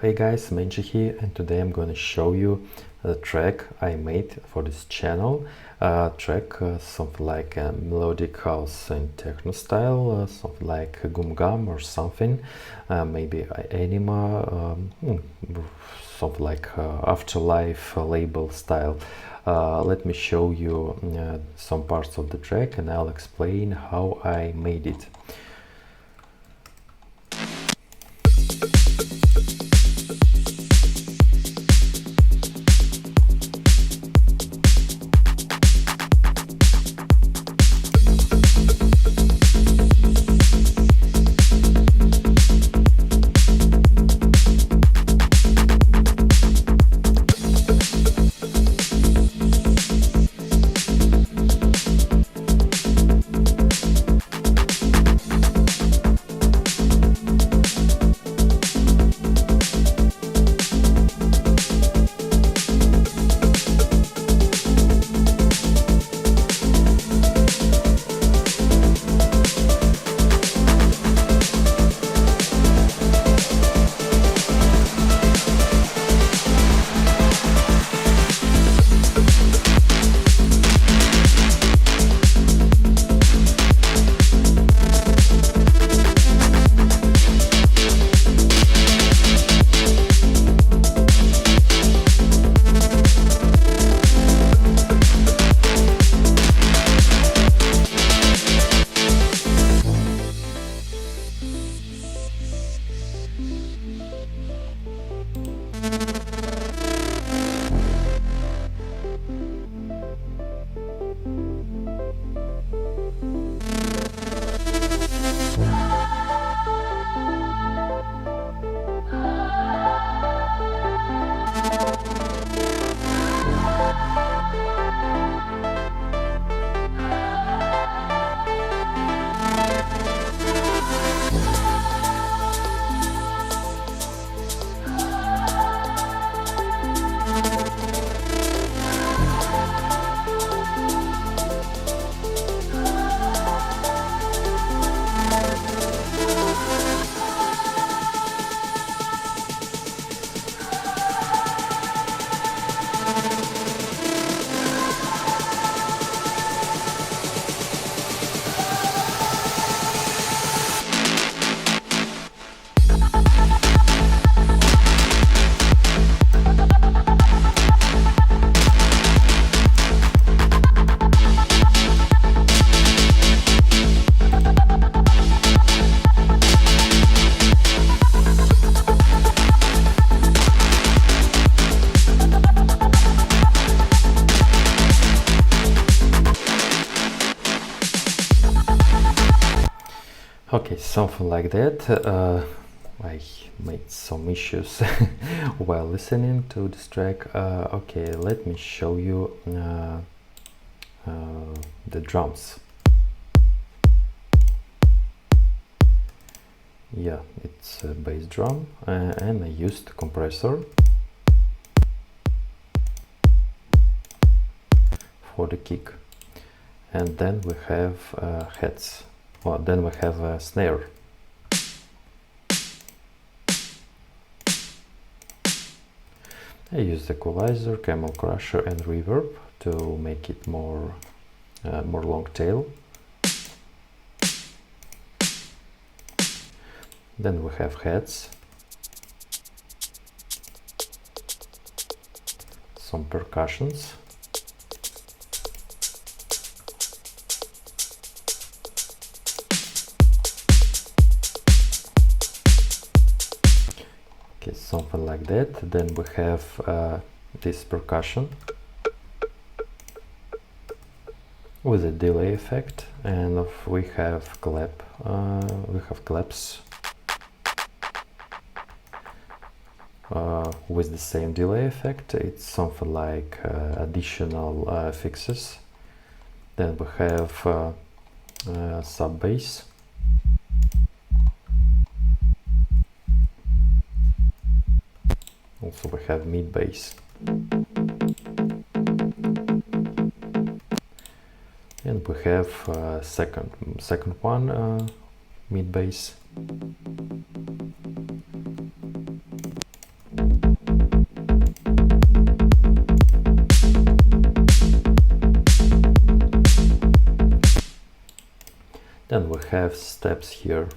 Hey guys, Menji here, and today I'm going to show you the track I made for this channel. Something like a melodic house and techno style, something like a gum gum or something, maybe anima, something like afterlife label style. Let me show you some parts of the track and I'll explain how I made it. Okay, something like that. I made some issues while listening to this track. Okay, let me show you the drums. Yeah, it's a bass drum and I used compressor for the kick. And then we have heads. Well, then we have a snare. I used equalizer, camel crusher and reverb to make it more long tail. Then we have heads, some percussions. Okay, something like that. Then we have this percussion with a delay effect, and we have claps with the same delay effect. It's something like additional fixes. Then we have sub bass. Also we have mid bass. And we have second one, mid bass. have steps here.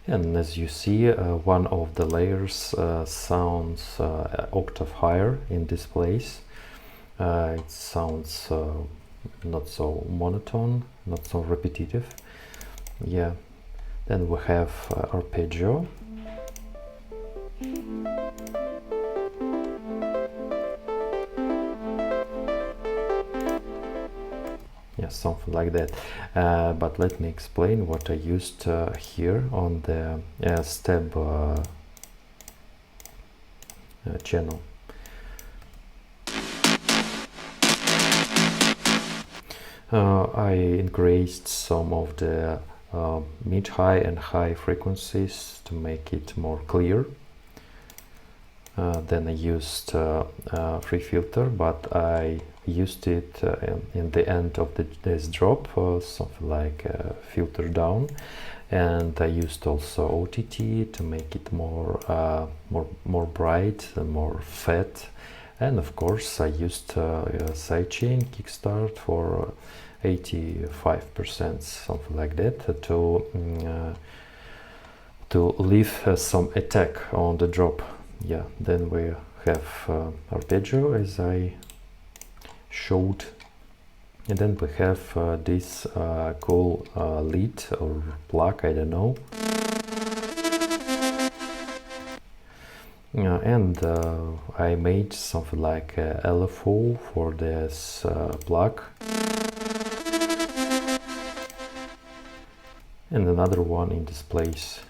And as you see, one of the layers sounds octave higher in this place. It sounds not so monotone, not so repetitive. Yeah. Then we have arpeggio. Yeah, something like that. But let me explain what I used here on the step channel. I increased some of the mid-high and high frequencies to make it more clear. Then I used free filter, but I used it in the end of this drop, something like filter down, and I used also OTT to make it more bright and more fat. And of course I used sidechain kickstart for 85%, something like that, to leave some attack on the drop. Yeah, then we have arpeggio as I showed, and then we have this cool lead or plug, I don't know. And I made something like LFO for this plug, and another one in this place.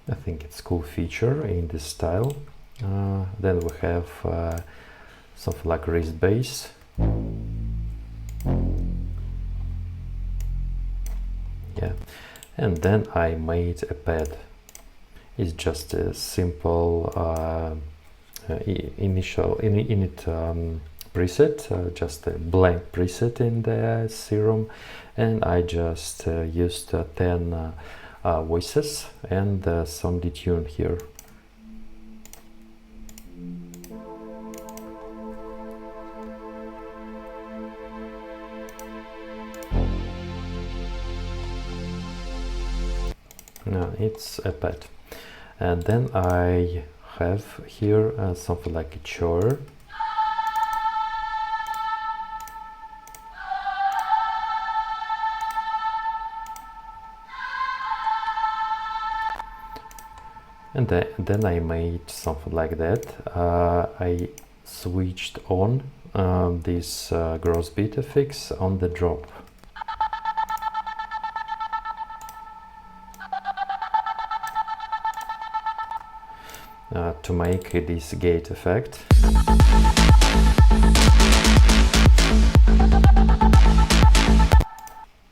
I think it's a cool feature in this style. Then we have something like raised bass. Yeah, and then I made a pad. It's just a simple init preset, just a blank preset in the serum, and I just used 10 voices and some detune here. Now it's a pad. And then I have here something like a choir. And then I made something like that. I switched on this gross beat effects on the drop. To make this gate effect.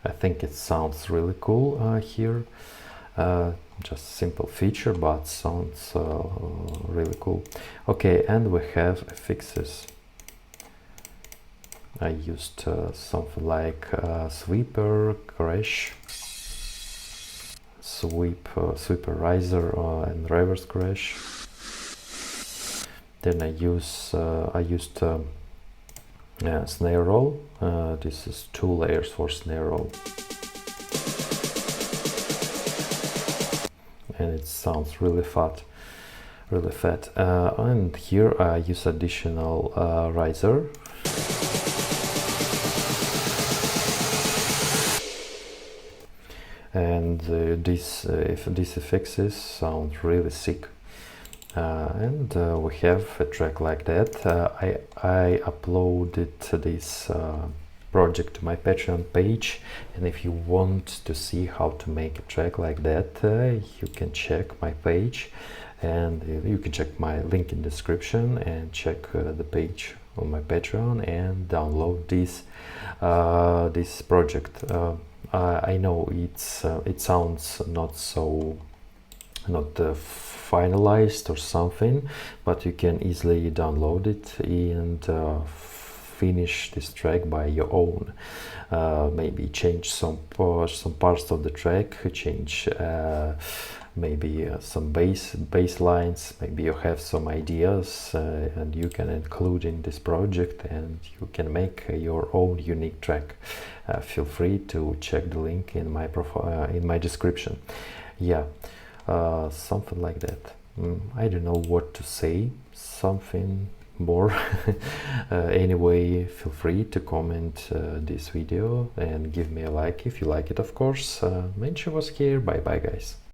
I think it sounds really cool here. Just simple feature, but sounds really cool. Okay, and we have fixes. I used something like sweeper, crash, sweeper riser and reverse crash. Then I used snare roll. This is 2 layers for snare roll, and it sounds really fat. And here I use additional riser. And these effects sound really sick. And we have a track like that. I uploaded this project to my Patreon page, and if you want to see how to make a track like that, you can check my page, and you can check my link in description and check the page on my Patreon and download this project. I know it sounds not finalized or something, but you can easily download it and finish this track by your own. Maybe change some parts of the track, change maybe some bass lines. Maybe you have some ideas and you can include in this project, and you can make your own unique track. Feel free to check the link in my profile, in my description. Yeah, something like that. I don't know what to say, something more. Anyway, feel free to comment this video and give me a like if you like it, of course. Mention was here. Bye bye, guys.